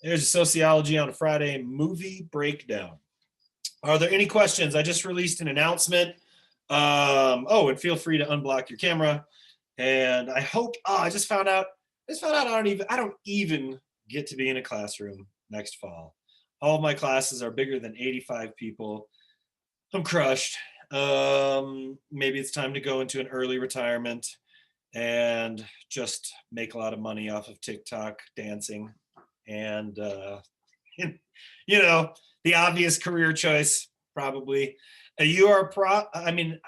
There's a sociology on a Friday movie breakdown. Are there any questions? I just released an announcement. And feel free to unblock your camera. And I hope. Oh, I just found out. I don't even get to be in a classroom next fall. All of my classes are bigger than 85 people. I'm crushed. Maybe it's time to go into an early retirement and just make a lot of money off of TikTok dancing. And you know, the obvious career choice, probably. You are I mean,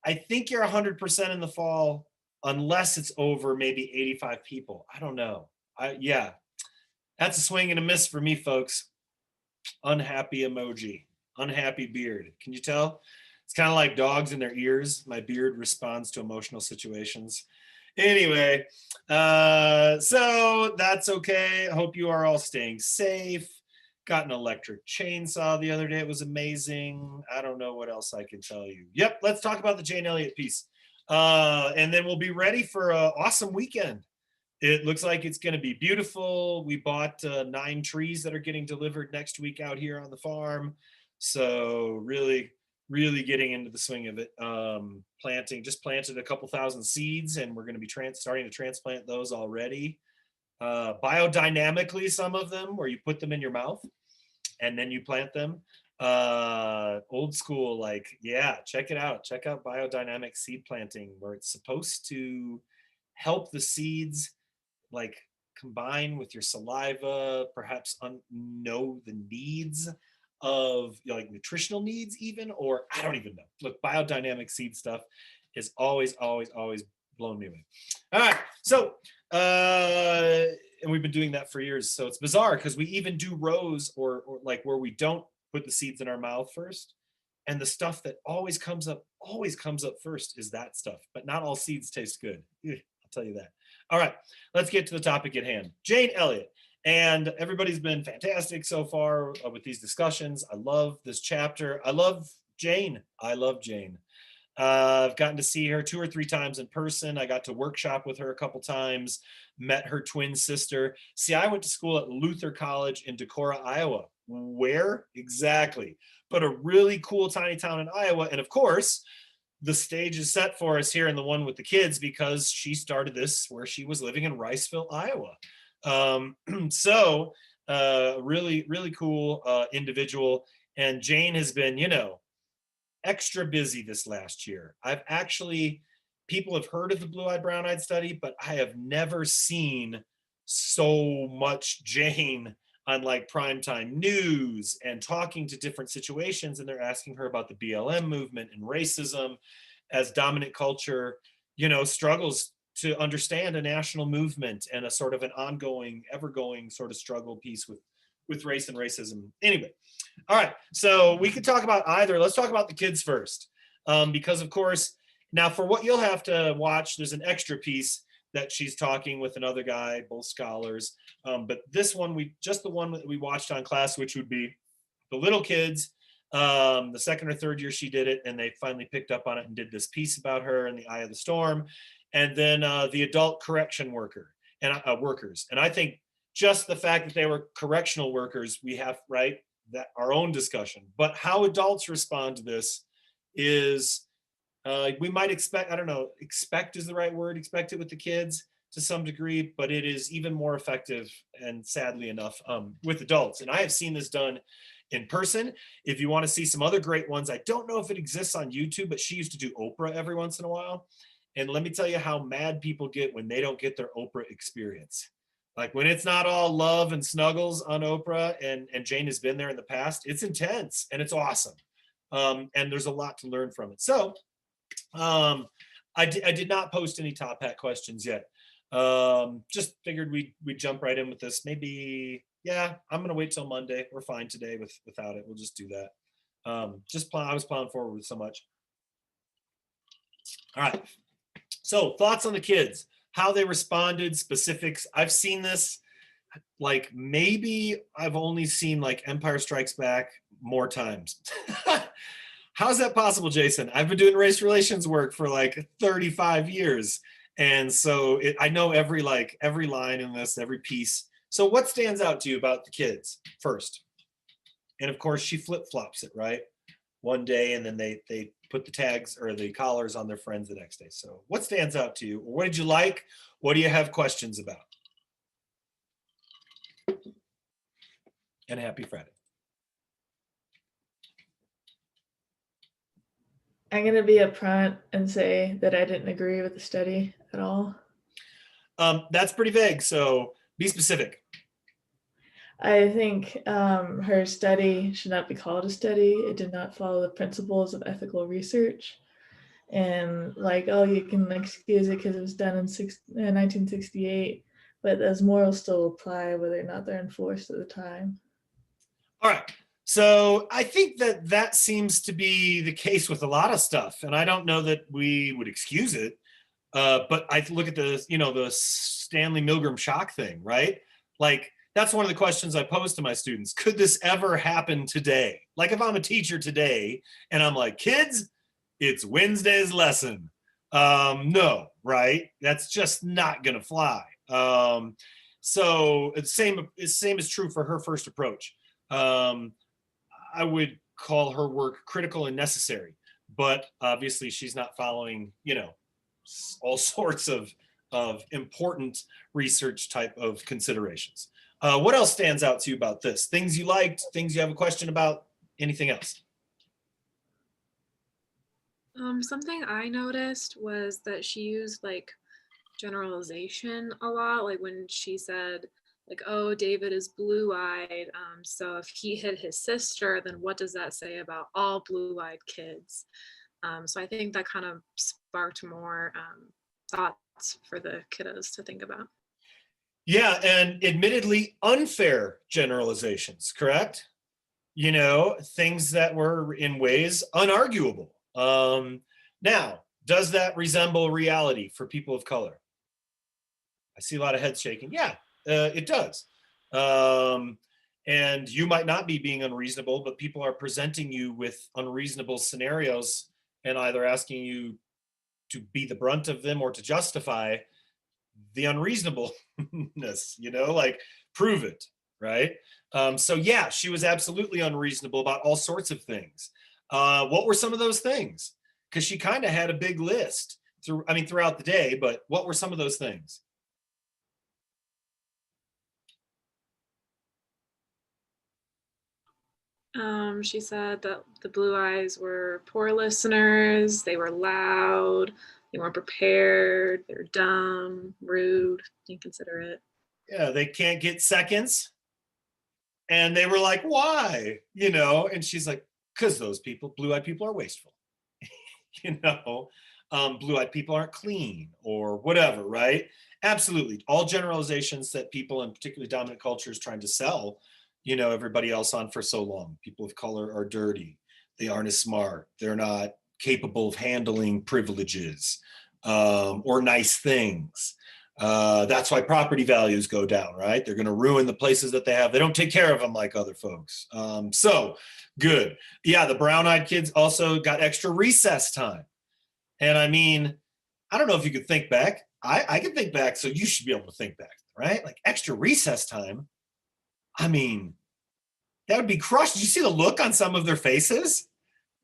I think you're 100% in the fall, unless it's over maybe 85 people. I don't know. Yeah, that's a swing and a miss for me, folks. Unhappy emoji, unhappy beard. Can you tell? It's kind of like dogs in their ears. My beard responds to emotional situations. Anyway, so that's okay. I hope you are all staying safe. Got an electric chainsaw the other day. It was amazing. I don't know what else I can tell you. Yep, let's talk about the Jane Elliott piece. And then we'll be ready for an awesome weekend. It looks like it's going to be beautiful. We bought 9 trees that are getting delivered next week out here on the farm. So really, really getting into the swing of it. Just planted a couple thousand seeds, and we're going to be starting to transplant those already. Biodynamically, some of them, where you put them in your mouth and then you plant them. Old school, like, yeah, check it out. Check out biodynamic seed planting, where it's supposed to help the seeds like combine with your saliva, perhaps know the needs of like nutritional needs even, or I don't even know. Look, biodynamic seed stuff is always blown me away. All right, so and we've been doing that for years, so it's bizarre because we even do rows or like where we don't put the seeds in our mouth first, and the stuff that always comes up first is that stuff. But not all seeds taste good. I'll tell you that. All right, let's get to the topic at hand. Jane Elliott. And everybody's been fantastic so far with these discussions. I love this chapter. I love Jane. I've gotten to see her 2 or 3 times in person. I got to workshop with her a couple times, met her twin sister. See, I went to school at Luther College in Decorah, Iowa. Where? Exactly. But a really cool tiny town in Iowa. And of course, the stage is set for us here in the one with the kids because she started this where she was living in Riceville, Iowa. So really, really cool individual. And Jane has been, extra busy this last year. People have heard of the Blue-Eyed, Brown-Eyed study, but I have never seen so much Jane on like primetime news and talking to different situations. And they're asking her about the BLM movement and racism as dominant culture, struggles to understand a national movement and a sort of an ongoing, ever-going sort of struggle piece with race and racism. Anyway, all right, so we could talk about either. Let's talk about the kids first, because of course, now for what you'll have to watch, there's an extra piece that she's talking with another guy, both scholars. But this one, the one that we watched on class, which would be the little kids, the second or third year she did it, and they finally picked up on it and did this piece about her in the eye of the storm. And then the adult correction workers. And I think just the fact that they were correctional workers, we have, right, that our own discussion. But how adults respond to this is, we might expect, I don't know, expect is the right word, expect it with the kids to some degree, but it is even more effective, and sadly enough, with adults. And I have seen this done in person. If you want to see some other great ones, I don't know if it exists on YouTube, but she used to do Oprah every once in a while. And let me tell you how mad people get when they don't get their Oprah experience. Like when it's not all love and snuggles on Oprah, and Jane has been there in the past, it's intense and it's awesome. And there's a lot to learn from it. So I did not post any top hat questions yet. Just figured we'd jump right in with this. Maybe, yeah, I'm going to wait till Monday. We're fine today without it. We'll just do that. I was plowing forward with so much. All right. So thoughts on the kids, how they responded, specifics. I've seen this, like maybe I've only seen like Empire Strikes Back more times. How's that possible, Jason? I've been doing race relations work for like 35 years. And so I know every line in this, every piece So what stands out to you about the kids first? And of course, she flip-flops it, right? One day, and then they put the tags or the collars on their friends the next day. So what stands out to you? What did you like? What do you have questions about? And happy Friday. I'm going to be upfront and say that I didn't agree with the study at all. That's pretty vague, so be specific. I think her study should not be called a study. It did not follow the principles of ethical research. And like, oh, you can excuse it because it was done in 1968, but those morals still apply whether or not they're enforced at the time. All right. So I think that that seems to be the case with a lot of stuff, and I don't know that we would excuse it. But I look at the, the Stanley Milgram shock thing, right? Like, that's one of the questions I pose to my students. Could this ever happen today? Like, if I'm a teacher today and I'm like, kids, it's Wednesday's lesson. No, right? That's just not going to fly. So it's same is true for her first approach. I would call her work critical and necessary, but obviously she's not following, all sorts of important research type of considerations. What else stands out to you about this? Things you liked, things you have a question about, anything else? Something I noticed was that she used like generalization a lot, like when she said, like, oh, David is blue-eyed. So if he hit his sister, then what does that say about all blue-eyed kids? So I think that kind of sparked more thoughts for the kiddos to think about. Yeah, and admittedly unfair generalizations, correct? Things that were in ways unarguable. Now, does that resemble reality for people of color? I see a lot of heads shaking. Yeah, it does. And you might not be being unreasonable, but people are presenting you with unreasonable scenarios and either asking you to be the brunt of them or to justify the unreasonableness, like prove it, right? So yeah, she was absolutely unreasonable about all sorts of things. What were some of those things? Because she kind of had a big list throughout the day, but what were some of those things? She said that the blue eyes were poor listeners, they were loud, they weren't prepared, they were dumb, rude, inconsiderate. Yeah, they can't get seconds. And they were like, why? And she's like, because those people, blue-eyed people, are wasteful. Blue-eyed people aren't clean or whatever, right? Absolutely. All generalizations that people, and particularly dominant culture, is trying to sell, everybody else on for so long. People of color are dirty. They aren't as smart. They're not capable of handling privileges or nice things. That's why property values go down, right? They're going to ruin the places that they have. They don't take care of them like other folks. So good. Yeah, the brown-eyed kids also got extra recess time. And I mean, I don't know if you could think back. I can think back, so you should be able to think back, right? Like extra recess time. I mean, that would be crushed. Did you see the look on some of their faces?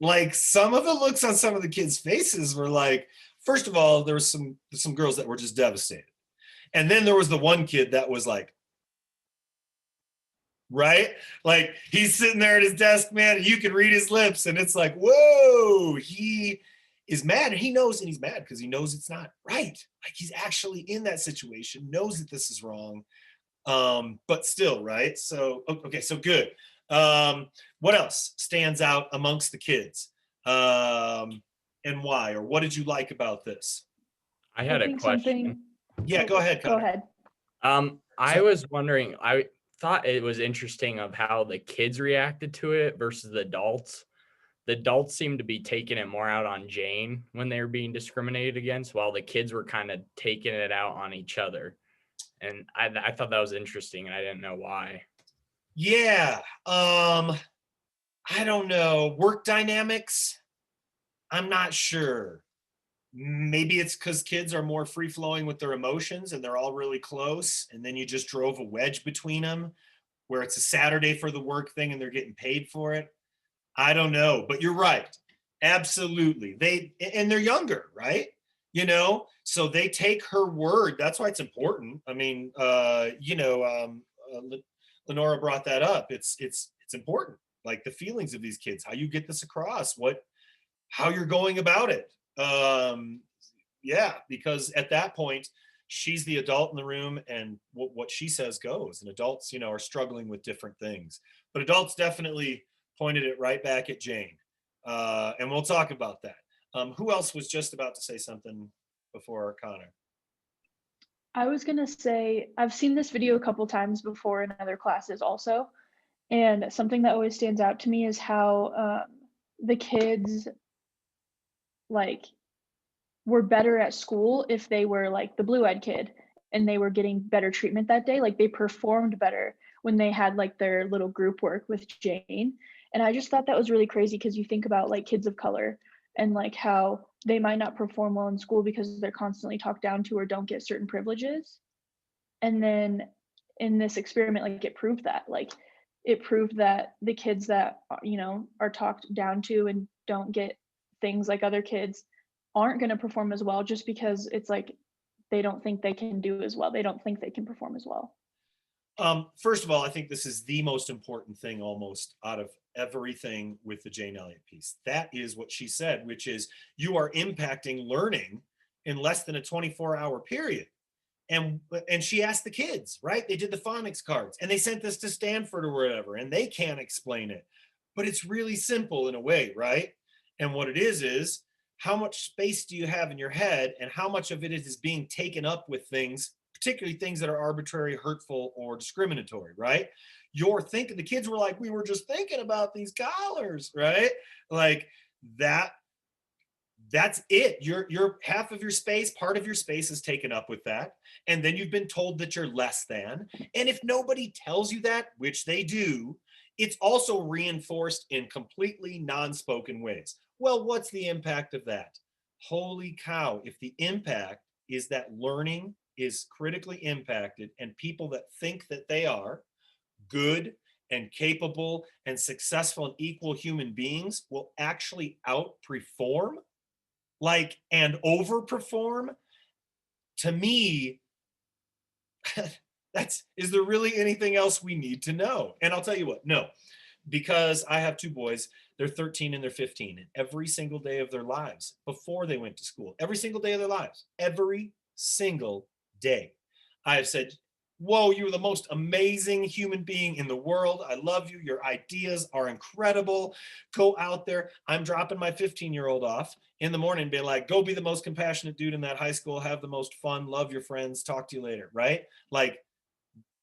Like some of the looks on some of the kids' faces were like, first of all, there was some girls that were just devastated. And then there was the one kid that was like, right? Like he's sitting there at his desk, man, and you can read his lips. And it's like, whoa, he is mad. And he knows, and he's mad because he knows it's not right. Like he's actually in that situation, knows that this is wrong. But still, right? So, okay, so good. What else stands out amongst the kids? And why? Or what did you like about this? I had a question. Yeah, go ahead, Connor. Go ahead. I was wondering, I thought it was interesting of how the kids reacted to it versus the adults. The adults seemed to be taking it more out on Jane when they were being discriminated against, while the kids were kind of taking it out on each other. And I thought that was interesting, and I didn't know why. Yeah. I don't know. Work dynamics? I'm not sure. Maybe it's because kids are more free flowing with their emotions and they're all really close. And then you just drove a wedge between them where it's a Saturday for the work thing and they're getting paid for it. I don't know, but you're right. Absolutely. And they're younger, right? So they take her word. That's why it's important. I mean, Lenora brought that up. It's important. Like the feelings of these kids, how you get this across, how you're going about it. Yeah, because at that point, she's the adult in the room, and what she says goes. And adults, are struggling with different things. But adults definitely pointed it right back at Jane. And we'll talk about that. Who else was just about to say something before Connor? I was gonna say, I've seen this video a couple times before in other classes also. And something that always stands out to me is how the kids like were better at school if they were like the blue-eyed kid and they were getting better treatment that day. Like they performed better when they had like their little group work with Jane. And I just thought that was really crazy because you think about like kids of color and like how they might not perform well in school because they're constantly talked down to or don't get certain privileges. And then in this experiment, like it proved that the kids that are talked down to and don't get things like other kids aren't going to perform as well just because it's like they don't think they can do as well. They don't think they can perform as well. First of all, I think this is the most important thing almost out of everything with the Jane Elliott piece. That is what she said, which is you are impacting learning in less than a 24-hour period. And she asked the kids, right? They did the phonics cards and they sent this to Stanford or wherever, and they can't explain it. But it's really simple in a way, right? And what it is how much space do you have in your head and how much of it is being taken up with things, particularly things that are arbitrary, hurtful, or discriminatory, right? The kids were like, we were just thinking about these collars, right? Like that's it. Your half of your space, part of your space is taken up with that. And then you've been told that you're less than. And if nobody tells you that, which they do, it's also reinforced in completely non-spoken ways. Well, what's the impact of that? Holy cow. If the impact is that learning is critically impacted and people that think that they are good and capable and successful and equal human beings will actually outperform and overperform, to me, is there really anything else we need to know? And I'll tell you what, no, because I have two boys, they're 13 and they're 15, and every single day of their lives before they went to school, every single day of their lives, every single day, I have said, whoa, you're the most amazing human being in the world. I love you. Your ideas are incredible. Go out there. I'm dropping my 15-year-old off in the morning and be like, go be the most compassionate dude in that high school. Have the most fun. Love your friends. Talk to you later. Right? Like,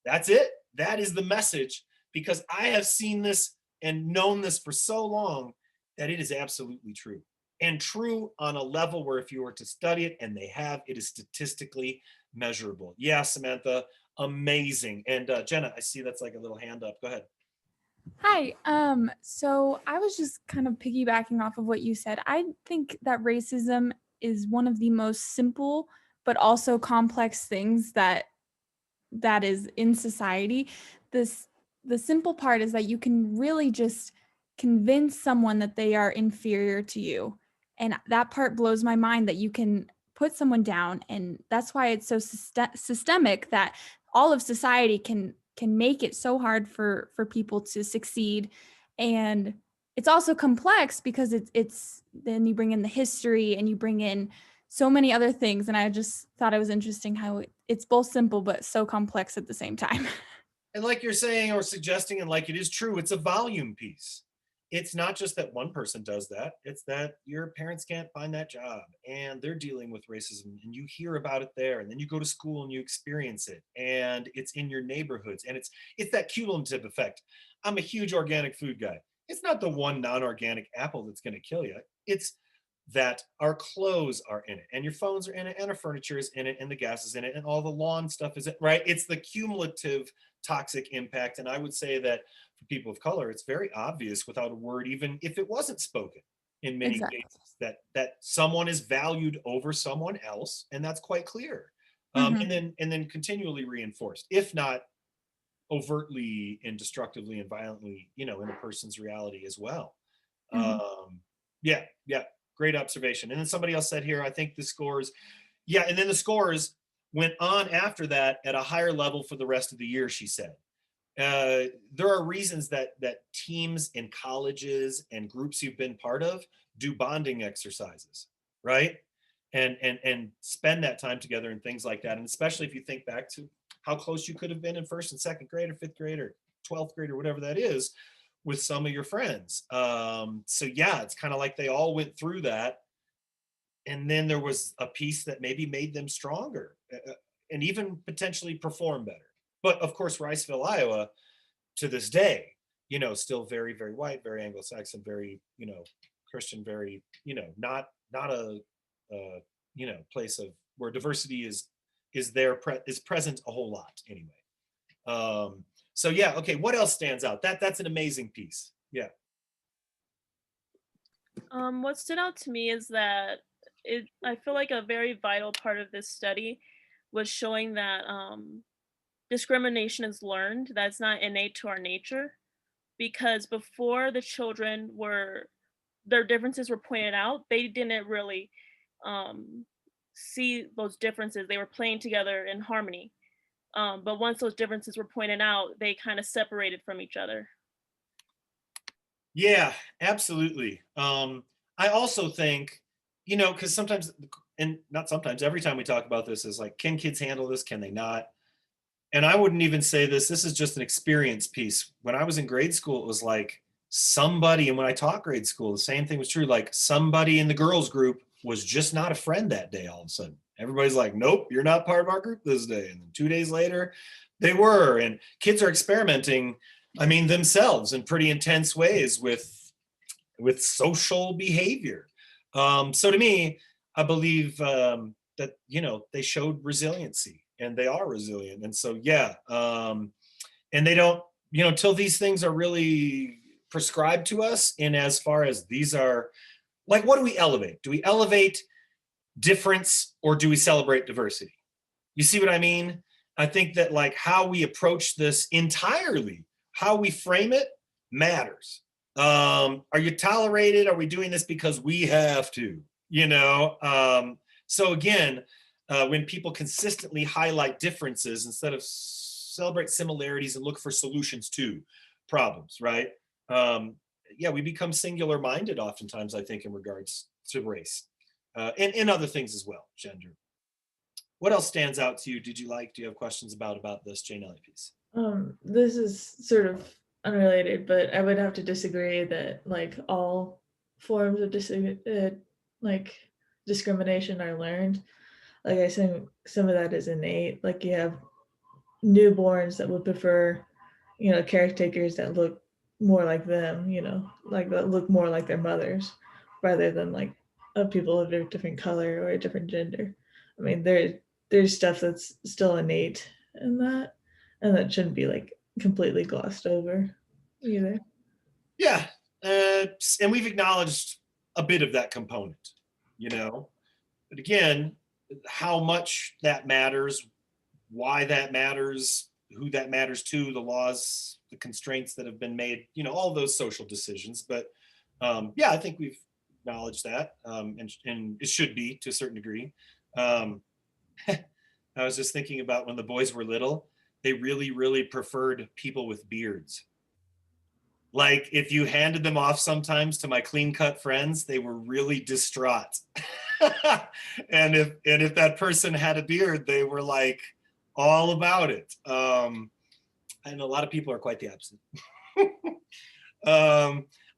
that's it. That is the message, because I have seen this and known this for so long that it is absolutely true. And true on a level where if you were to study it, and they have, it is statistically measurable. Yeah, Samantha, amazing. And Jenna, I see that's like a little hand up. Go ahead. Hi. So I was just kind of piggybacking off of what you said. I think that racism is one of the most simple but also complex things that is in society. The simple part is that you can really just convince someone that they are inferior to you. And that part blows my mind, that you can put someone down. And that's why it's so systemic, that all of society can make it so hard for people to succeed. And it's also complex because it's then you bring in the history and you bring in so many other things. And I just thought it was interesting how it's both simple but so complex at the same time. And like you're saying or suggesting, and like it is true, it's a volume piece. It's not just that one person does that. It's that your parents can't find that job and they're dealing with racism and you hear about it there, and then you go to school and you experience it, and it's in your neighborhoods, and it's that cumulative effect. I'm a huge organic food guy. It's not the one non-organic apple that's going to kill you. It's that our clothes are in it, and your phones are in it, and our furniture is in it, and the gas is in it, and all the lawn stuff is it, right? It's the cumulative toxic impact. And I would say that for people of color, it's very obvious without a word, even if it wasn't spoken. in many Exactly. cases, that someone is valued over someone else, and that's quite clear. Mhm. And then continually reinforced, if not overtly and destructively and violently, in a person's reality as well. Mhm. Yeah, yeah, great observation. And then somebody else said here, I think the scores, yeah, and then the scores went on after that at a higher level for the rest of the year, she said. There are reasons that teams and colleges and groups you've been part of do bonding exercises, right? And spend that time together and things like that. And especially if you think back to how close you could have been in first and second grade or fifth grade or 12th grade or whatever that is with some of your friends. So yeah, it's kind of like they all went through that. And then there was a piece that maybe made them stronger, and even potentially perform better. But of course, Riceville, Iowa, to this day, still very, very white, very Anglo-Saxon, very, Christian, very, not a, place of where diversity is present a whole lot anyway. So yeah, okay. What else stands out? That's an amazing piece. Yeah. What stood out to me is that I feel like a very vital part of this study was showing that discrimination is learned, that's not innate to our nature. Because before their differences were pointed out, they didn't really um, see those differences. They were playing together in harmony. But once those differences were pointed out, they kind of separated from each other. Yeah, absolutely. I also think, because sometimes, and not sometimes, every time we talk about this is like, can kids handle this? Can they not? And I wouldn't even say this is just an experience piece. When I was in grade school, it was like somebody, and when I taught grade school, the same thing was true. Like somebody in the girls group was just not a friend that day all of a sudden. Everybody's like, nope, you're not part of our group this day. And then 2 days later, they were. And kids are experimenting, themselves in pretty intense ways with social behavior. So to me, I believe that they showed resiliency, and they are resilient. And so yeah, and they don't, till these things are really prescribed to us. And as far as these are, like, what do we elevate? Do we elevate difference, or do we celebrate diversity? You see what I mean? I think that, like, how we approach this entirely, how we frame it, matters. Are you tolerated? Are we doing this because we have to? So again, when people consistently highlight differences instead of celebrate similarities and look for solutions to problems, right? Yeah, we become singular minded oftentimes, I think, in regards to race, and other things as well, gender. What else stands out to you? Do you have questions about this Jane Elliott piece? This is sort of unrelated, but I would have to disagree that like all forms of like discrimination are learned. Like I think some of that is innate. Like you have newborns that would prefer, caretakers that look more like them, like that look more like their mothers, rather than like people of a different color or a different gender. I mean, there's stuff that's still innate in that, and that shouldn't be like completely glossed over either. Yeah, and we've acknowledged a bit of that component, but again, how much that matters, why that matters, who that matters to, the laws, the constraints that have been made, all those social decisions. But yeah, I think we've acknowledged that, and it should be to a certain degree. I was just thinking about when the boys were little, they really, really preferred people with beards. Like if you handed them off sometimes to my clean cut friends, they were really distraught. and if that person had a beard, they were like all about it. And a lot of people are quite the opposite.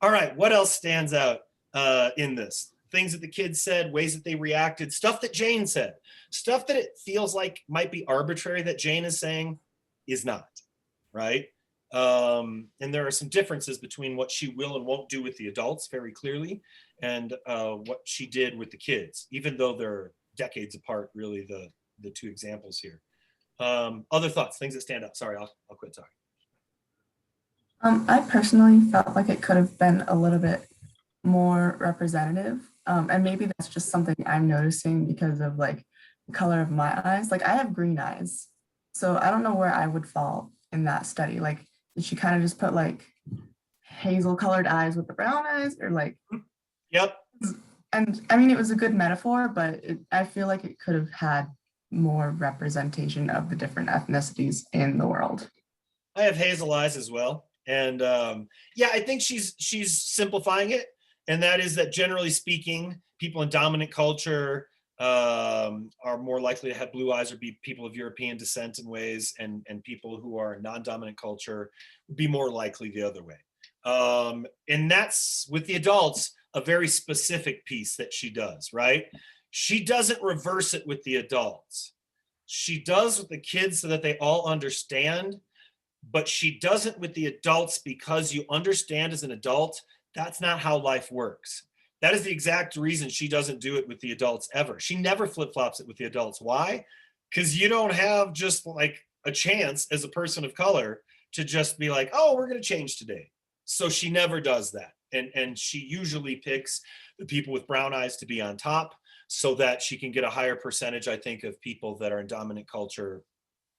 All right, what else stands out in this? Things that the kids said, ways that they reacted, stuff that Jane said, stuff that it feels like might be arbitrary that Jane is saying is not, right? And there are some differences between what she will and won't do with the adults very clearly, and what she did with the kids, even though they're decades apart, really, the two examples here. Other thoughts, things that stand out. Sorry, I'll quit talking. I personally felt like it could have been a little bit more representative. And maybe that's just something I'm noticing because of like the color of my eyes. Like I have green eyes. So I don't know where I would fall in that study. Like, did she kind of just put like hazel colored eyes with the brown eyes or like, Yep. and I mean, it was a good metaphor, but I feel like it could have had more representation of the different ethnicities in the world. I have hazel eyes as well. And yeah, I think she's simplifying it. And that is that generally speaking, people in dominant culture are more likely to have blue eyes or be people of European descent in ways, and people who are non-dominant culture would be more likely the other way. And that's with the adults, a very specific piece that she does, right? She doesn't reverse it with the adults. She does with the kids so that they all understand, but she doesn't with the adults because you understand as an adult, that's not how life works. That is the exact reason she doesn't do it with the adults ever. She never flip-flops it with the adults. Why? Because you don't have just like a chance as a person of color to just be like, oh, we're going to change today. So she never does that. And she usually picks the people with brown eyes to be on top so that she can get a higher percentage, I think, of people that are in dominant culture,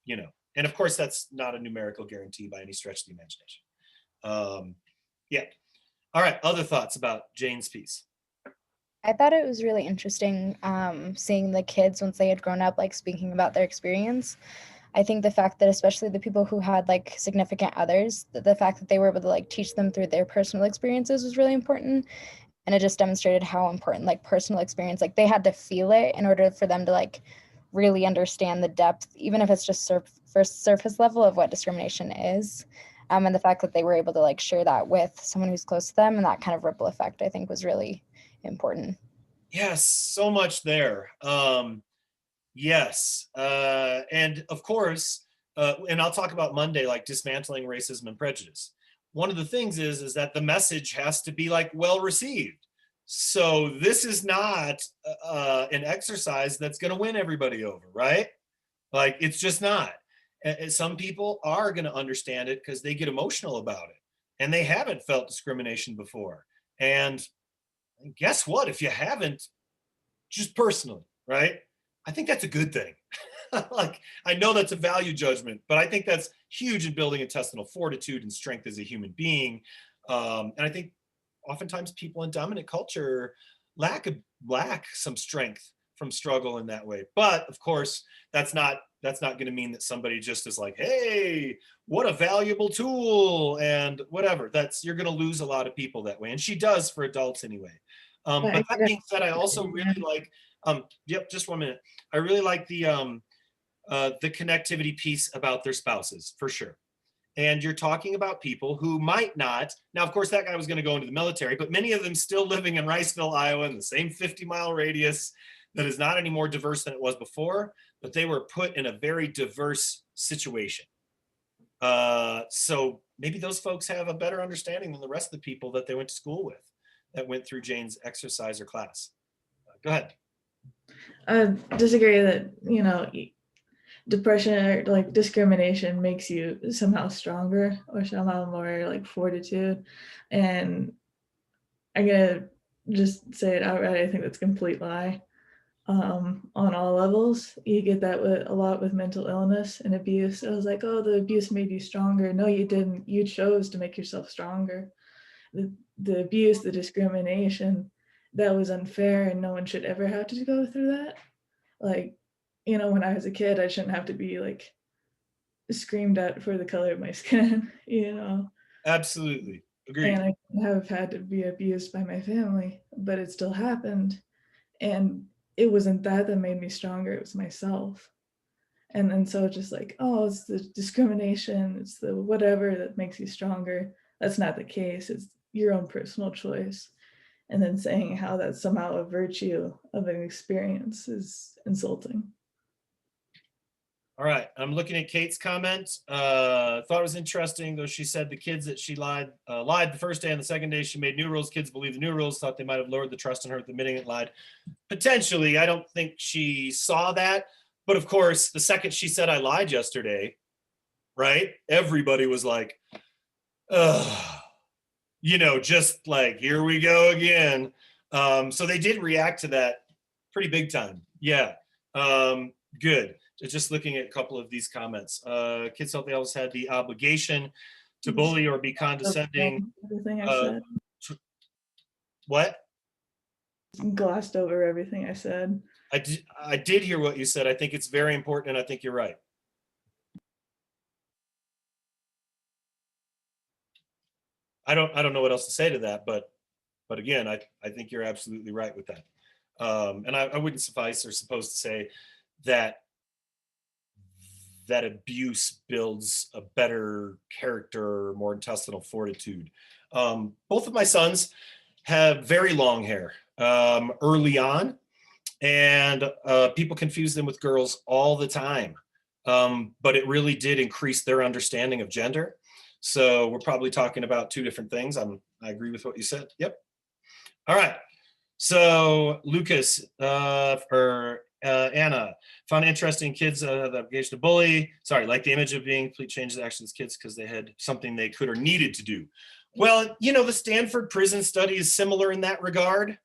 you know. And of course, that's not a numerical guarantee by any stretch of the imagination. Yeah. All right. Other thoughts about Jane's piece? I thought it was really interesting seeing the kids once they had grown up, like speaking about their experience. I think the fact that especially the people who had like significant others, the fact that they were able to like teach them through their personal experiences was really important. And it just demonstrated how important like personal experience, like they had to feel it in order for them to like really understand the depth, even if it's just first surface level of what discrimination is. And the fact that they were able to like share that with someone who's close to them, and that kind of ripple effect, I think was really important. Yes, so much there. Yes. And of course, and I'll talk about Monday, like dismantling racism and prejudice. One of the things is that the message has to be like well received. So this is not an exercise that's going to win everybody over, right? Like it's just not. And some people are going to understand it because they get emotional about it and they haven't felt discrimination before. And guess what? If you haven't, just personally, right? I think that's a good thing. Like, I know that's a value judgment, but I think that's huge in building intestinal fortitude and strength as a human being. And I think oftentimes people in dominant culture lack some strength from struggle in that way. But of course, that's not going to mean that somebody just is like, hey, what a valuable tool and whatever. You're going to lose a lot of people that way. And she does for adults anyway. But that being said, I also really like, yep, just 1 minute. I really like the connectivity piece about their spouses, for sure. And you're talking about people who might not, now, of course, that guy was going to go into the military, but many of them still living in Riceville, Iowa, in the same 50-mile radius that is not any more diverse than it was before, but they were put in a very diverse situation. So maybe those folks have a better understanding than the rest of the people that they went to school with, that went through Jane's exercise or class. Go ahead. I disagree that, you know, depression or like discrimination makes you somehow stronger or somehow more like fortitude. And I'm gonna just say it outright, I think that's a complete lie. On all levels, you get that with a lot with mental illness and abuse. I was like, oh, the abuse made you stronger. No, you didn't. You chose to make yourself stronger. The abuse, the discrimination, that was unfair, and no one should ever have to go through that. Like, you know, when I was a kid, I shouldn't have to be like screamed at for the color of my skin, you know. Absolutely. Agreed. And I have had to be abused by my family, but it still happened. And it wasn't that made me stronger, it was myself. And then so just like, oh, it's the discrimination, it's the whatever that makes you stronger. That's not the case. It's your own personal choice. And then saying how that's somehow a virtue of an experience is insulting. All right, I'm looking at Kate's comment. Thought it was interesting, though. She said the kids that she lied the first day, and the second day she made new rules. Kids believed the new rules, thought they might have lowered the trust in her at admitting it lied. Potentially, I don't think she saw that. But of course, the second she said I lied yesterday, right? Everybody was like, ugh. just like, here we go again. So they did react to that pretty big time. Yeah. Good. Just looking at a couple of these comments. Kids felt they always had the obligation to bully or be condescending. Everything I Uh, said. What? Glossed over everything I said. I did hear what you said. I think it's very important, and I think you're right. I don't know what else to say to that, but again, I think you're absolutely right with that. And I wouldn't suffice or supposed to say that abuse builds a better character, more intestinal fortitude. Both of my sons have very long hair early on, and people confuse them with girls all the time. But it really did increase their understanding of gender. So we're probably talking about two different things. I agree with what you said. Yep. All right. So Lucas or Anna found interesting kids the obligation to bully. Sorry, like the image of being complete changes actions kids because they had something they could or needed to do. Well, the Stanford prison study is similar in that regard,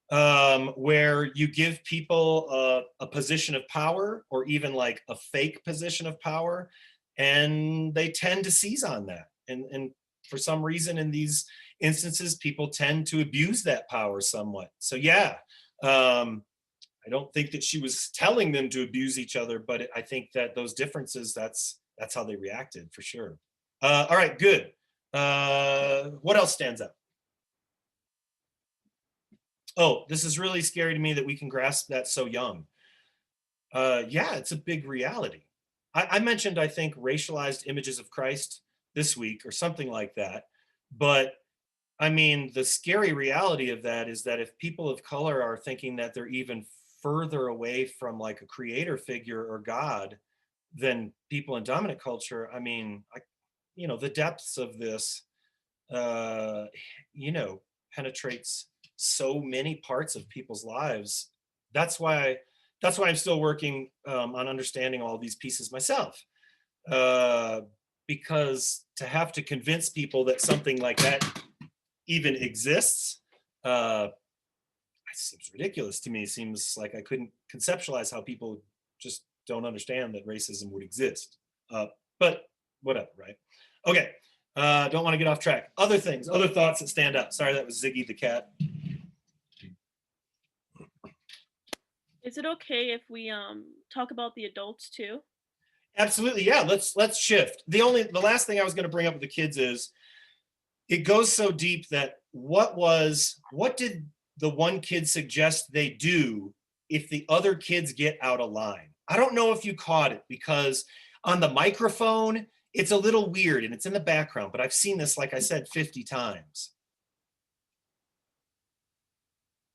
where you give people a position of power or even like a fake position of power, and they tend to seize on that. And for some reason in these instances, people tend to abuse that power somewhat. So yeah, I don't think that she was telling them to abuse each other, but I think that those differences, that's how they reacted for sure. All right, good. What else stands out? Oh, this is really scary to me that we can grasp that so young. Yeah, it's a big reality. I mentioned, I think, racialized images of Christ this week or something like that. But I mean, the scary reality of that is that if people of color are thinking that they're even further away from like a creator figure or God than people in dominant culture, I mean, the depths of this, penetrates so many parts of people's lives. That's why I'm still working on understanding all these pieces myself. Because to have to convince people that something like that even exists, it seems ridiculous to me. It seems like I couldn't conceptualize how people just don't understand that racism would exist. But whatever, right? Okay, don't want to get off track. Other things, other thoughts that stand out. Sorry, that was Ziggy the cat. Is it okay if we talk about the adults too? Absolutely, yeah. Let's shift. The last thing I was going to bring up with the kids is it goes so deep that what did the one kid suggest they do if the other kids get out of line? I don't know if you caught it because on the microphone, it's a little weird and it's in the background, but I've seen this, like I said, 50 times.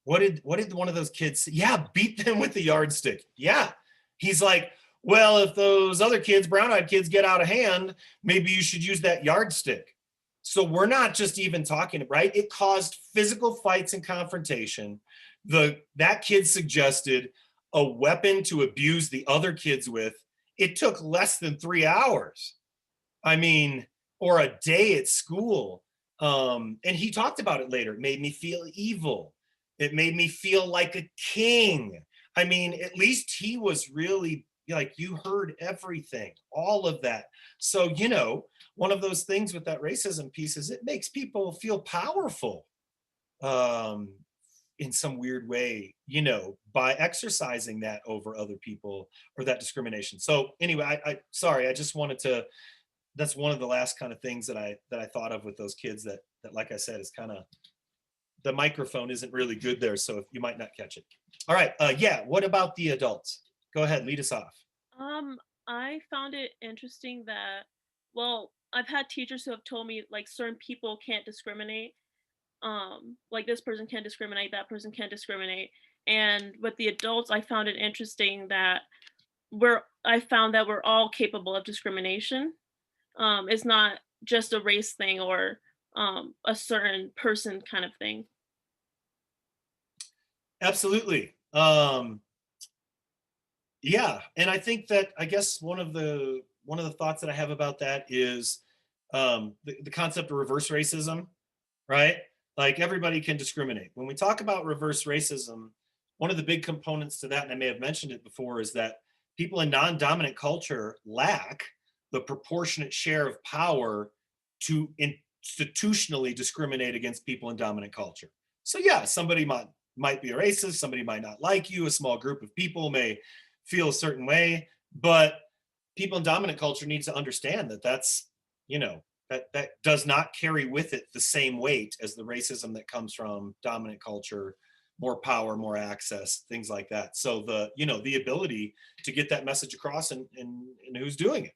What did one of those kids say? Yeah, beat them with the yardstick. Yeah. He's like, well, if those other kids, brown-eyed kids, get out of hand, maybe you should use that yardstick. So we're not just even talking, right? It caused physical fights and confrontation. That kid suggested a weapon to abuse the other kids with. It took less than 3 hours. I mean, or a day at school. And he talked about it later. It made me feel evil. It made me feel like a king. I mean, at least he was really like, you heard everything, all of that. So, one of those things with that racism piece is it makes people feel powerful in some weird way, by exercising that over other people or that discrimination. So anyway, sorry, I just wanted to, that's one of the last kind of things that I thought of with those kids that like I said, is kind of, the microphone isn't really good there, so you might not catch it. All right, yeah, what about the adults? Go ahead, lead us off. I found it interesting that, well, I've had teachers who have told me like certain people can't discriminate. Like this person can't discriminate, that person can't discriminate. And with the adults, I found it interesting that I found that we're all capable of discrimination. It's not just a race thing or a certain person kind of thing. Absolutely. Yeah, and I think that, I guess one of the thoughts that I have about that is the concept of reverse racism, right? Like everybody can discriminate. When we talk about reverse racism, one of the big components to that, and I may have mentioned it before, is that people in non-dominant culture lack the proportionate share of power to institutionally discriminate against people in dominant culture. So yeah, somebody might be a racist, somebody might not like you, a small group of people may feel a certain way, but people in dominant culture need to understand that that's, you know, that does not carry with it the same weight as the racism that comes from dominant culture, more power, more access, things like that. So the ability to get that message across and who's doing it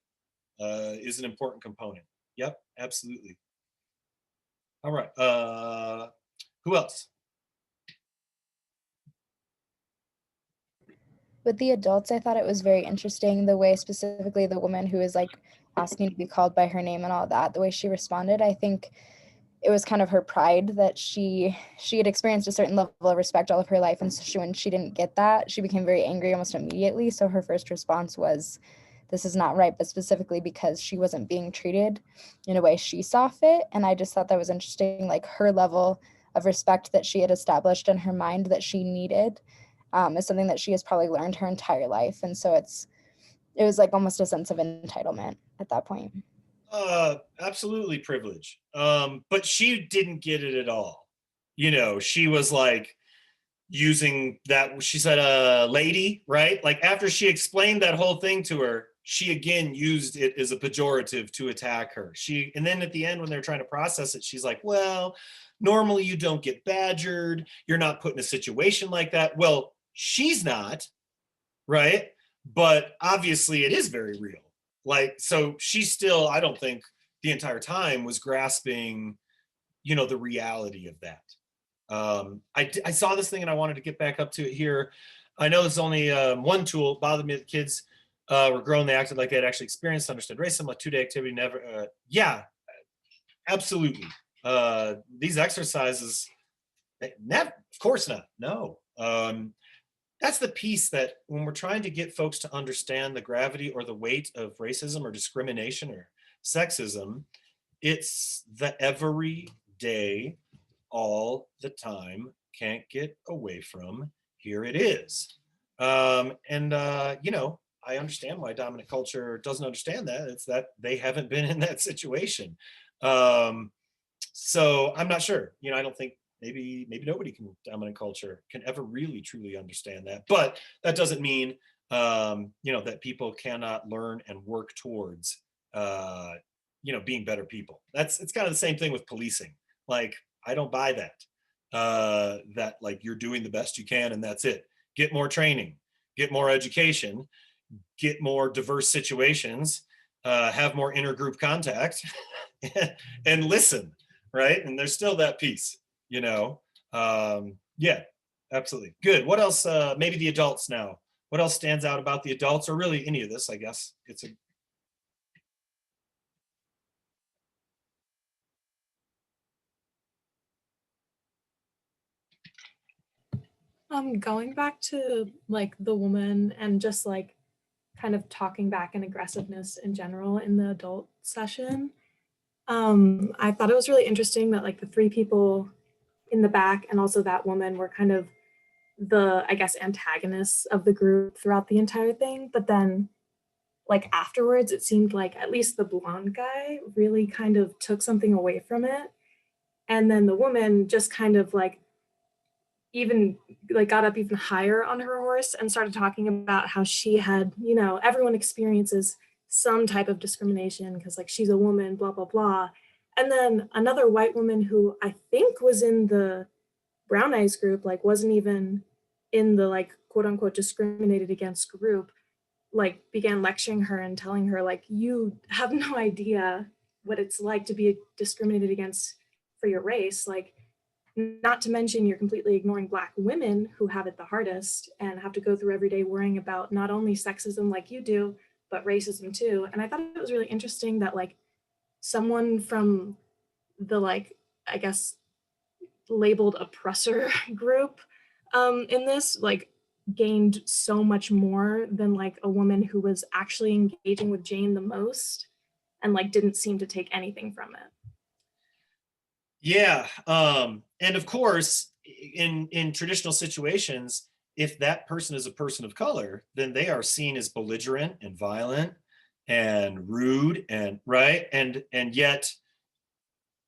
is an important component. Yep, absolutely. All right. Who else? With the adults, I thought it was very interesting the way specifically the woman who was like asking to be called by her name and all that, the way she responded. I think it was kind of her pride that she had experienced a certain level of respect all of her life, and so when she didn't get that, she became very angry almost immediately. So her first response was, this is not right, but specifically because she wasn't being treated in a way she saw fit. And I just thought that was interesting, like her level of respect that she had established in her mind that she needed is something that she has probably learned her entire life. And so it was like almost a sense of entitlement at that point. Absolutely privilege. But she didn't get it at all. You know, she was like using that, she said, lady, right? Like after she explained that whole thing to her, she again used it as a pejorative to attack her. And then at the end when they're trying to process it, she's like, well, normally you don't get badgered. You're not put in a situation like that. Well, she's not, right? But obviously it is very real. Like, so she still, I don't think the entire time was grasping, you know, the reality of that. I saw this thing and I wanted to get back up to it here. I know there's only one tool. It bothered me that the kids were grown. They acted like they had actually experienced, understood racism, like 2-day activity, never. Yeah, absolutely. These exercises, never, of course not, no. That's the piece that when we're trying to get folks to understand the gravity or the weight of racism or discrimination or sexism, it's the everyday, all the time, can't get away from, here it is. You know, I understand why dominant culture doesn't understand that. It's that they haven't been in that situation. So I'm not sure, you know, I don't think maybe nobody can dominant culture can ever really truly understand that, but that doesn't mean you know, that people cannot learn and work towards you know, being better people. It's kind of the same thing with policing. Like, I don't buy that that like you're doing the best you can and that's it. Get more training, get more education, get more diverse situations, have more intergroup contact and listen, right? And there's still that piece, you know. Yeah, absolutely. Good. What else? Maybe the adults now. What else stands out about the adults, or really any of this? I guess it's a. Going back to like the woman and just like kind of talking back and aggressiveness in general in the adult session. I thought it was really interesting that like the 3 people in the back and also that woman were kind of the, I guess, antagonists of the group throughout the entire thing. But then like afterwards, it seemed like at least the blonde guy really kind of took something away from it. And then the woman just kind of like even like got up even higher on her horse and started talking about how she had, you know, everyone experiences some type of discrimination because like she's a woman, blah, blah, blah. And then another white woman who I think was in the Brown Eyes group, like wasn't even in the like quote unquote discriminated against group, like began lecturing her and telling her like, you have no idea what it's like to be discriminated against for your race. Like, not to mention you're completely ignoring Black women who have it the hardest and have to go through every day worrying about not only sexism like you do, but racism too. And I thought it was really interesting that like someone from the like, I guess, labeled oppressor group in this like gained so much more than like a woman who was actually engaging with Jane the most and like didn't seem to take anything from it. Yeah, and of course, in traditional situations, if that person is a person of color, then they are seen as belligerent and violent and rude and right, and yet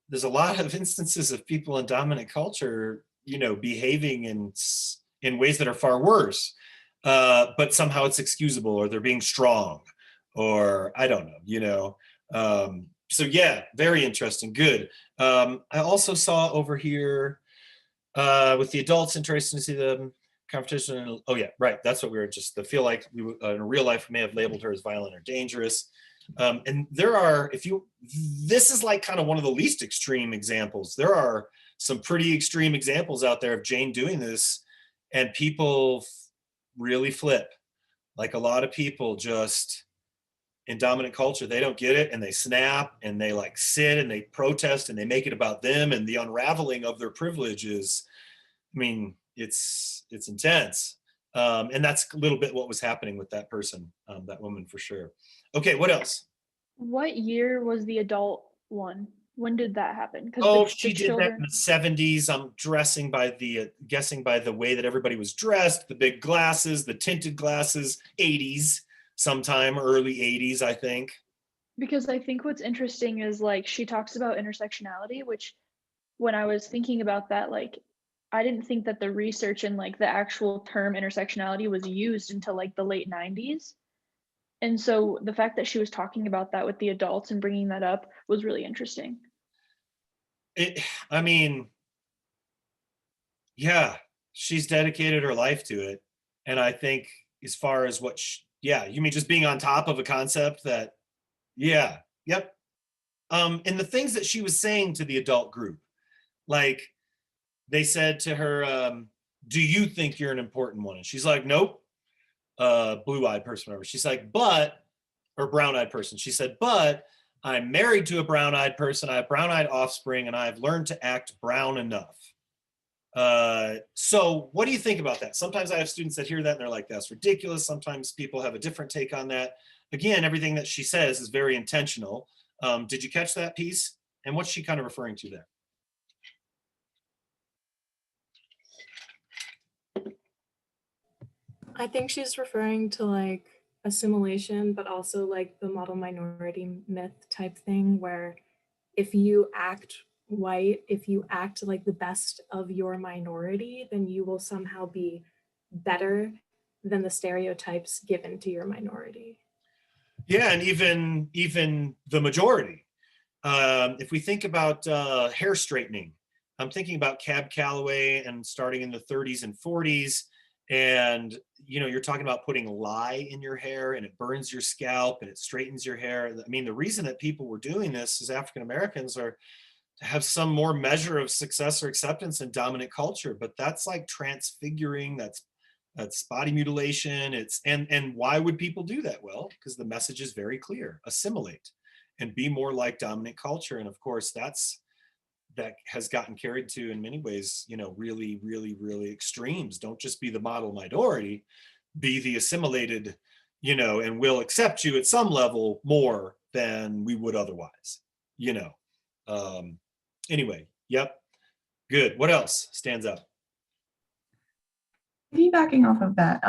there's a lot of instances of people in dominant culture, behaving in ways that are far worse, but somehow it's excusable, or they're being strong, or I don't know, so yeah, very interesting. Good. I also saw over here with the adults, interesting to see the competition. Oh yeah, right. That's what we were just. I feel like in real life we may have labeled her as violent or dangerous. And there are, this is like kind of one of the least extreme examples. There are some pretty extreme examples out there of Jane doing this, and people really flip. Like a lot of people just in dominant culture, they don't get it, and they snap, and they like sit and they protest, and they make it about them, and the unraveling of their privileges. I mean, it's intense. And that's a little bit what was happening with that person, that woman, for sure. Okay, what else? What year was the adult one? When did that happen? Because Oh, she did that in the 70s. I'm guessing by the way that everybody was dressed, the big glasses, the tinted glasses, 80s, sometime early 80s, I think. Because I think what's interesting is like she talks about intersectionality, which when I was thinking about that, like I didn't think that the research and like the actual term intersectionality was used until like the late 90s. And so the fact that she was talking about that with the adults and bringing that up was really interesting. I mean, yeah, she's dedicated her life to it. And I think as far as you mean just being on top of a concept that, yeah, yep. And the things that she was saying to the adult group, like they said to her, do you think you're an important one? And she's like, nope. Blue-eyed person, whatever. She's like, or brown-eyed person. She said, but I'm married to a brown-eyed person. I have brown-eyed offspring, and I've learned to act brown enough. So what do you think about that? Sometimes I have students that hear that and they're like, that's ridiculous. Sometimes people have a different take on that. Again, everything that she says is very intentional. Did you catch that piece? And what's she kind of referring to there? I think she's referring to like assimilation, but also like the model minority myth type thing, where if you act white, if you act like the best of your minority, then you will somehow be better than the stereotypes given to your minority. Yeah, and even the majority. If we think about hair straightening, I'm thinking about Cab Calloway and starting in the 30s and 40s. And you're talking about putting lye in your hair, and it burns your scalp and it straightens your hair. I mean, the reason that people were doing this as African Americans are to have some more measure of success or acceptance in dominant culture, but that's like transfiguring, that's body mutilation. And why would people do that? Well, because the message is very clear: assimilate and be more like dominant culture. And of course that has gotten carried to, in many ways, really, really, really extremes. Don't just be the model minority, be the assimilated, and we'll accept you at some level more than we would otherwise, anyway. Yep. Good. What else stands up? Piggybacking off of that,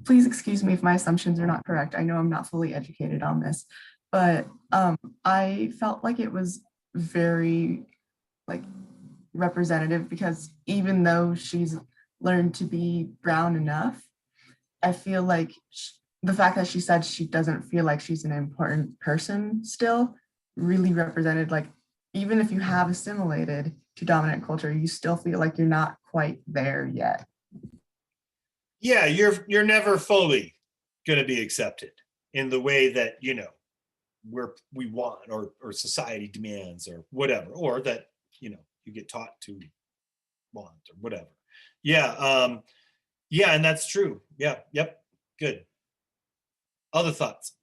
please excuse me if my assumptions are not correct. I know I'm not fully educated on this, but I felt like it was very like representative, because even though she's learned to be brown enough, I feel like the fact that she said she doesn't feel like she's an important person still really represented, like, even if you have assimilated to dominant culture, you still feel like you're not quite there yet. Yeah, you're never fully going to be accepted in the way that we want, or society demands, or whatever, or that you get taught to want, or whatever. Yeah, yeah, and that's true. Yeah, yep, good. Other thoughts?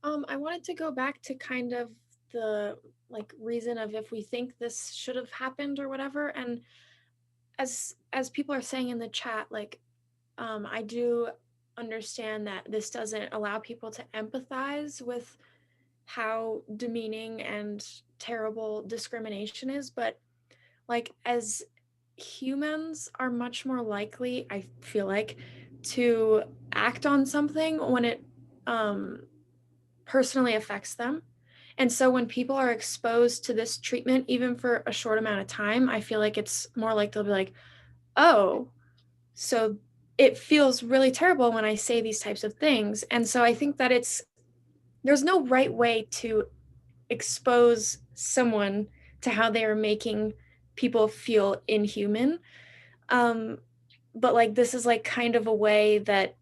I wanted to go back to kind of the reason of if we think this should have happened or whatever. And as people are saying in the chat, I do understand that this doesn't allow people to empathize with how demeaning and terrible discrimination is, but like as humans are much more likely, I feel like, to act on something when it personally affects them. And so when people are exposed to this treatment, even for a short amount of time, I feel like it's more like they'll be like, oh, so it feels really terrible when I say these types of things. And so I think that there's no right way to expose someone to how they are making people feel inhuman. But like, this is like kind of a way that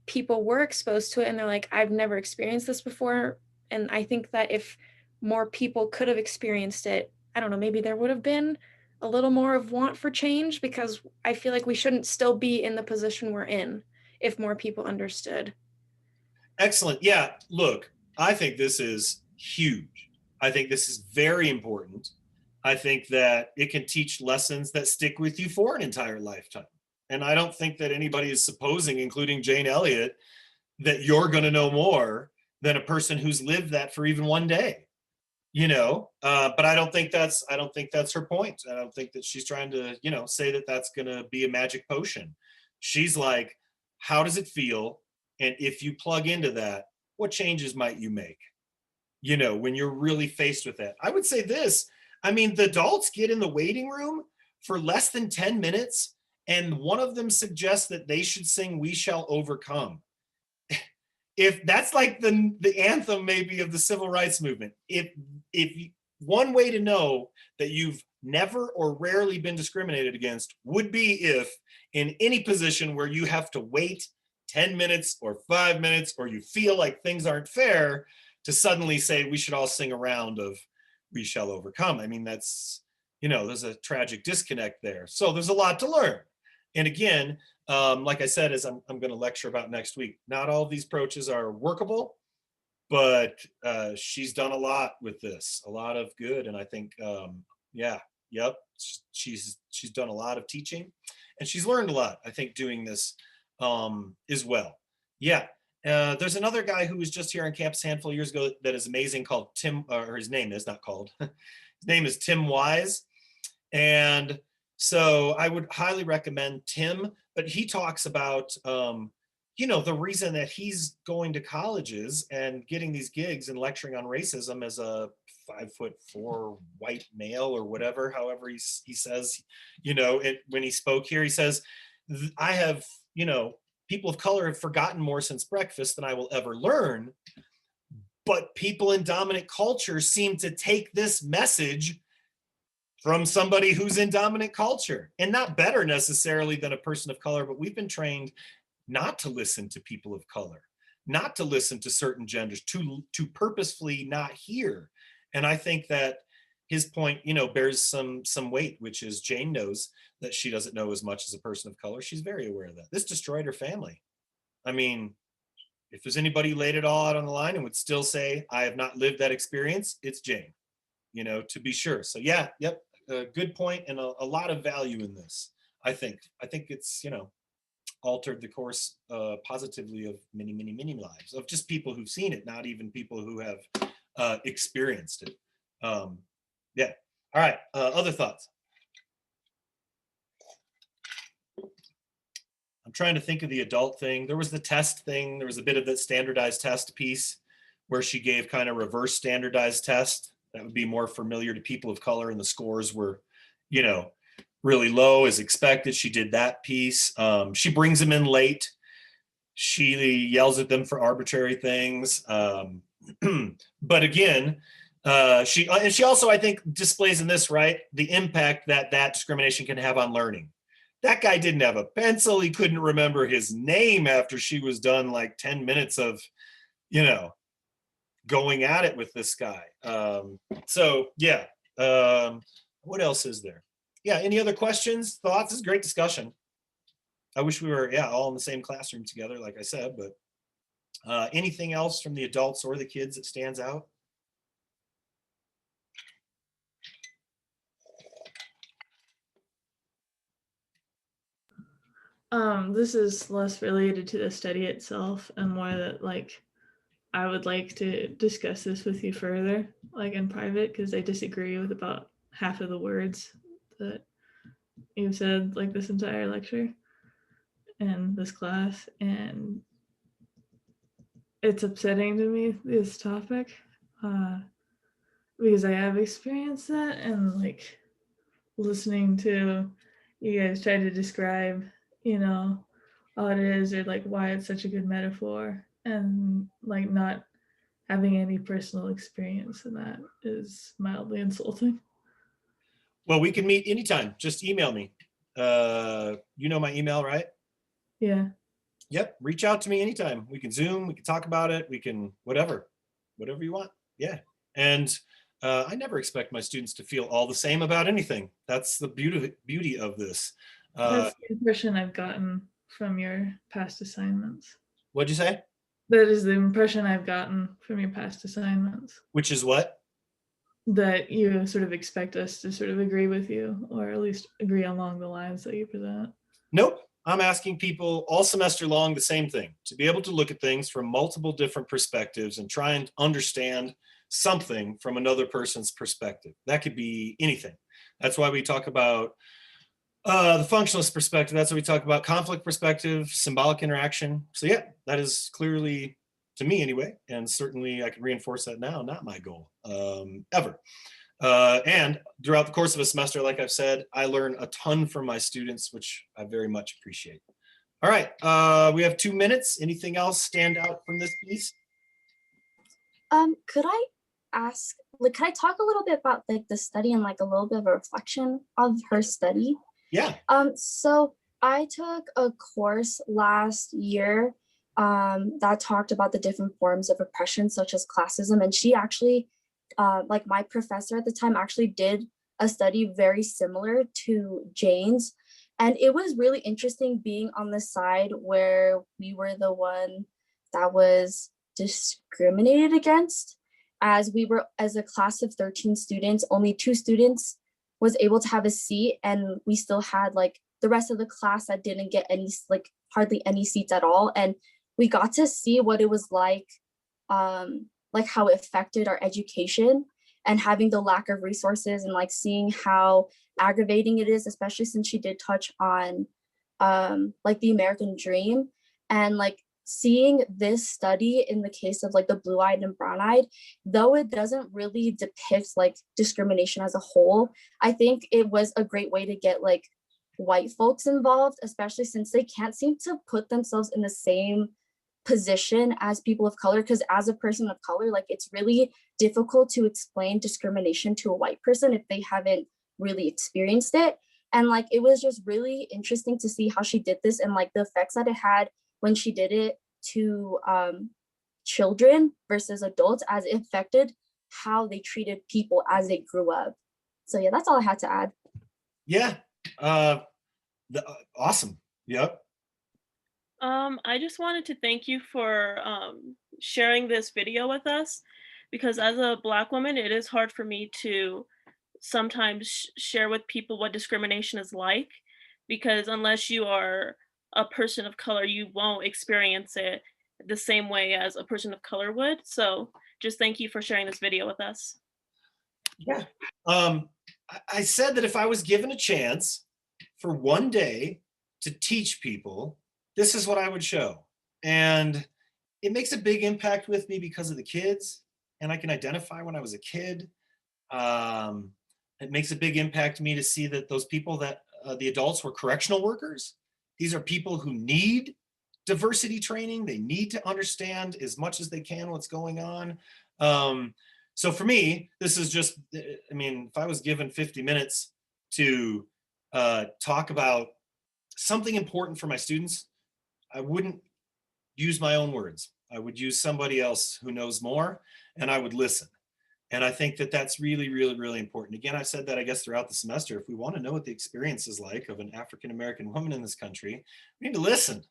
people were exposed to it and they're like, I've never experienced this before. And I think that if more people could have experienced it, I don't know, maybe there would have been a little more of want for change, because I feel like we shouldn't still be in the position we're in if more people understood. Excellent. Yeah, look, I think this is huge. I think this is very important. I think that it can teach lessons that stick with you for an entire lifetime. And I don't think that anybody is supposing, including Jane Elliott, that you're going to know more than a person who's lived that for even one day. But I don't think that's her point. I don't think that she's trying to say that that's going to be a magic potion. She's like, how does it feel, and if you plug into that, what changes might you make when you're really faced with that? I would say this. I mean, the adults get in the waiting room for less than 10 minutes and one of them suggests that they should sing "We Shall Overcome." If that's like the anthem maybe of the civil rights movement, if one way to know that you've never or rarely been discriminated against would be if in any position where you have to wait 10 minutes or 5 minutes, or you feel like things aren't fair, to suddenly say we should all sing a round of "We Shall Overcome." I mean, that's, there's a tragic disconnect there. So there's a lot to learn. And again, like I said, as I'm going to lecture about next week, not all of these approaches are workable, but she's done a lot with this, a lot of good. And I think, she's done a lot of teaching, and she's learned a lot, I think, doing this as well. Yeah. There's another guy who was just here on campus a handful of years ago that is amazing, called Tim, or his name is not called, his name is Tim Wise. And so I would highly recommend Tim, but he talks about, the reason that he's going to colleges and getting these gigs and lecturing on racism as a 5'4" white male, or whatever, however he says, when he spoke here, he says, I have, people of color have forgotten more since breakfast than I will ever learn. But people in dominant culture seem to take this message from somebody who's in dominant culture, and not better necessarily than a person of color, but we've been trained not to listen to people of color, not to listen to certain genders, to purposefully not hear. And I think that his point, bears some weight, which is Jane knows that she doesn't know as much as a person of color. She's very aware of that. This destroyed her family. I mean, if there's anybody who laid it all out on the line and would still say, I have not lived that experience, it's Jane, to be sure. So yeah, yep. A good point, and a lot of value in this. I think it's altered the course positively of many lives of just people who've seen it, not even people who have experienced it. Yeah. All right. Other thoughts? I'm trying to think of the adult thing. There was the test thing. There was a bit of that standardized test piece where she gave kind of reverse standardized test that would be more familiar to people of color, and the scores were, really low as expected. She did that piece. She brings them in late. She yells at them for arbitrary things. But again, she also, I think, displays in this, right, the impact that discrimination can have on learning. That guy didn't have a pencil. He couldn't remember his name after she was done like 10 minutes of, going at it with this guy. So yeah. What else is there? Yeah. Any other questions, thoughts? This is a great discussion. I wish we were, all in the same classroom together, like I said, but anything else from the adults or the kids that stands out? This is less related to the study itself and more that, like, I would like to discuss this with you further, like in private, because I disagree with about half of the words that you've said, like this entire lecture and this class. And it's upsetting to me, this topic, because I have experienced that, and like listening to you guys try to describe, you know, all it is, or like why it's such a good metaphor, and like not having any personal experience in that is mildly insulting. Well, we can meet anytime. Just email me. You know my email, right? Yeah. Yep. Reach out to me anytime. We can Zoom. We can talk about it. We can whatever you want. Yeah. And I never expect my students to feel all the same about anything. That's the beauty of this. That's the impression I've gotten from your past assignments. What'd you say? That is the impression I've gotten from your past assignments. Which is what? That you sort of expect us to sort of agree with you, or at least agree along the lines that you present. Nope. I'm asking people all semester long the same thing, to be able to look at things from multiple different perspectives and try and understand something from another person's perspective. That could be anything. That's why we talk about the functionalist perspective. That's why we talk about conflict perspective, symbolic interaction. So yeah, that is clearly, to me anyway, and certainly I can reinforce that now, not my goal ever. And throughout the course of a semester, like I've said, I learn a ton from my students, which I very much appreciate. All right, we have 2 minutes. Anything else stand out from this piece? Could I ask, like, could I talk a little bit about like the study and like a little bit of a reflection of her study? Yeah. So I took a course last year that talked about the different forms of oppression, such as classism, and she actually, like my professor at the time, actually did a study very similar to Jane's, and it was really interesting being on the side where we were the one that was discriminated against, as we were, as a class of 13 students, only 2 students was able to have a seat, and we still had like the rest of the class that didn't get any, like hardly any seats at all. And we got to see what it was like how it affected our education, and having the lack of resources, and like seeing how aggravating it is, especially since she did touch on like the American dream, and like seeing this study in the case of like the blue-eyed and brown-eyed, though it doesn't really depict like discrimination as a whole, I think it was a great way to get like white folks involved, especially since they can't seem to put themselves in the same position as people of color, because as a person of color, like it's really difficult to explain discrimination to a white person if they haven't really experienced it. And like it was just really interesting to see how she did this, and like the effects that it had when she did it to children versus adults, as it affected how they treated people as they grew up. So yeah, that's all I had to add. Yeah. Awesome. Yep. I just wanted to thank you for sharing this video with us, because as a Black woman, it is hard for me to sometimes share with people what discrimination is like, because unless you are a person of color, you won't experience it the same way as a person of color would. So just thank you for sharing this video with us. Yeah. I said that if I was given a chance for one day to teach people, this is what I would show. And it makes a big impact with me because of the kids, and I can identify when I was a kid. It makes a big impact to me to see that those people that the adults were correctional workers. These are people who need diversity training. They need to understand as much as they can what's going on. So for me, this is just, I mean, if I was given 50 minutes to talk about something important for my students, I wouldn't use my own words. I would use somebody else who knows more, and I would listen. And I think that that's really, really, really important. Again, I've said that, I guess, throughout the semester. If we want to know what the experience is like of an African-American woman in this country, we need to listen,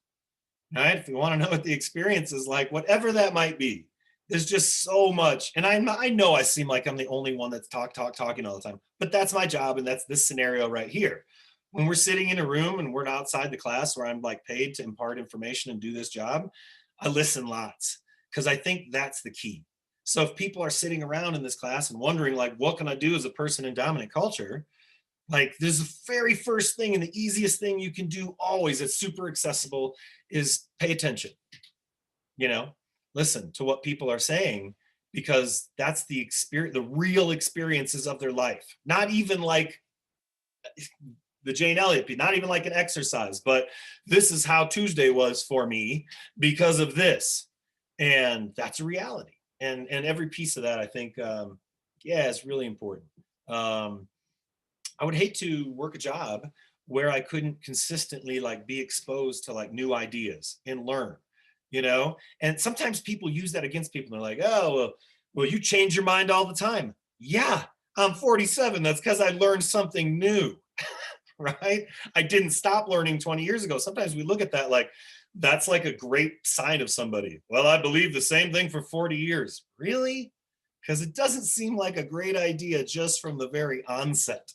right? If we want to know what the experience is like, whatever that might be, there's just so much. And I know I seem like I'm the only one that's talking all the time, but that's my job. And that's this scenario right here. When we're sitting in a room and we're outside the class where I'm like paid to impart information and do this job, I listen lots. because I think that's the key. So if people are sitting around in this class and wondering, like, what can I do as a person in dominant culture? Like, there's the very first thing and the easiest thing you can do always, it's super accessible, is pay attention. You know, listen to what people are saying, because that's the experience, the real experiences of their life. Not even like the Jane Elliott, not even like an exercise, but this is how Tuesday was for me because of this. And that's a reality. And every piece of that, I think, yeah, is really important. I would hate to work a job where I couldn't consistently like be exposed to like new ideas and learn, you know? And sometimes people use that against people. They're like, oh, well, you change your mind all the time. Yeah, I'm 47. That's because I learned something new, right? I didn't stop learning 20 years ago. Sometimes we look at that like, that's like a great sign of somebody. Well, I believe the same thing for 40 years. Really? Because it doesn't seem like a great idea just from the very onset.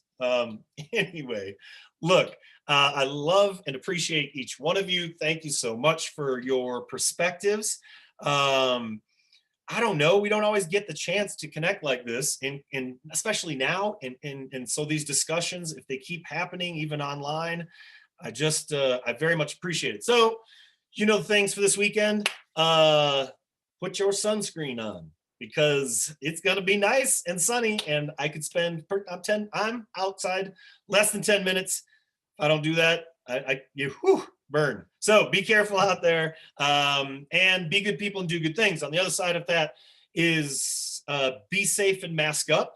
Anyway, look, I love and appreciate each one of you. Thank you so much for your perspectives. I don't know, we don't always get the chance to connect like this, and especially now. And so these discussions, if they keep happening, even online, I very much appreciate it. So, you know, things for this weekend, put your sunscreen on, because it's going to be nice and sunny, and I could spend, I'm outside less than 10 minutes. If I don't do that, you burn. So be careful out there, and be good people and do good things. On the other side of that is be safe and mask up.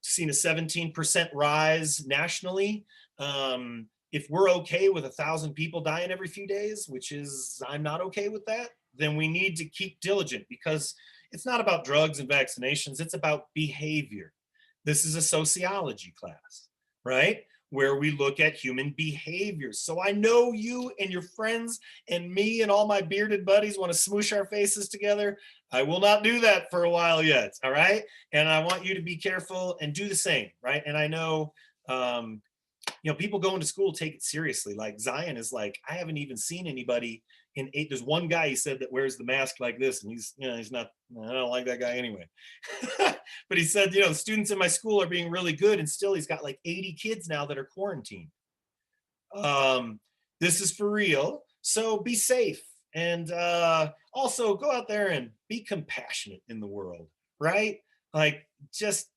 Seen a 17% rise nationally. If we're okay with 1,000 people dying every few days, which is, I'm not okay with that, then we need to keep diligent, because it's not about drugs and vaccinations, it's about behavior. This is a sociology class, right? Where we look at human behavior. So I know you and your friends and me and all my bearded buddies want to smoosh our faces together. I will not do that for a while yet, all right? And I want you to be careful and do the same, right? And I know, you know, people going to school take it seriously. Like Zion is like, I haven't even seen anybody in 8. There's one guy, he said, that wears the mask like this, and he's, you know, he's not, I don't like that guy anyway. But he said, you know, the students in my school are being really good, and still he's got like 80 kids now that are quarantined. This is for real. So be safe, and also go out there and be compassionate in the world, right? Like, just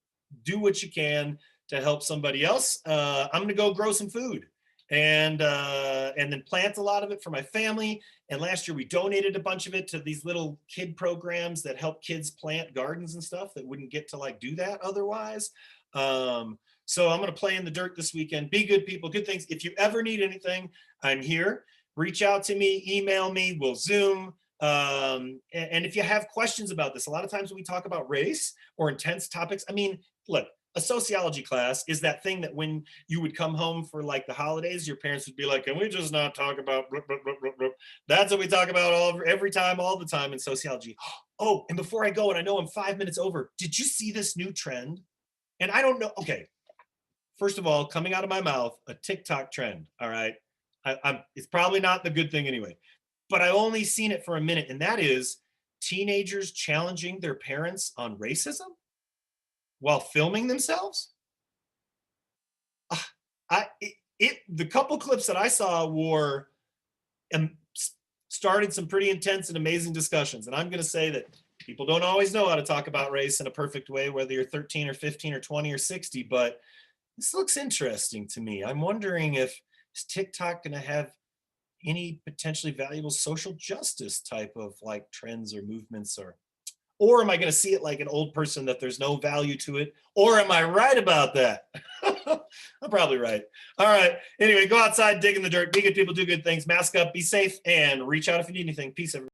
do what you can to help somebody else. I'm gonna go grow some food, and then plant a lot of it for my family. And last year we donated a bunch of it to these little kid programs that help kids plant gardens and stuff that wouldn't get to like do that otherwise. So I'm gonna play in the dirt this weekend. Be good people, good things. If you ever need anything, I'm here. Reach out to me, email me, we'll Zoom. And if you have questions about this, a lot of times when we talk about race or intense topics, I mean, look, a sociology class is that thing that when you would come home for like the holidays, your parents would be like, can we just not talk about blah, blah, blah, blah, blah. That's what we talk about every time, all the time in sociology. Oh, and before I go, and I know I'm 5 minutes over, did you see this new trend? And I don't know, okay. First of all, coming out of my mouth, a TikTok trend, all right? It's probably not the good thing anyway, but I only seen it for a minute, and that is teenagers challenging their parents on racism while filming themselves. The couple clips that I saw were started some pretty intense and amazing discussions. And I'm going to say that people don't always know how to talk about race in a perfect way, whether you're 13 or 15 or 20 or 60, but this looks interesting to me. I'm wondering if is TikTok going to have any potentially valuable social justice type of like trends or movements, or am I going to see it like an old person that there's no value to it? Or am I right about that? I'm probably right. All right. Anyway, go outside, dig in the dirt, be good people, do good things, mask up, be safe, and reach out if you need anything. Peace, everybody.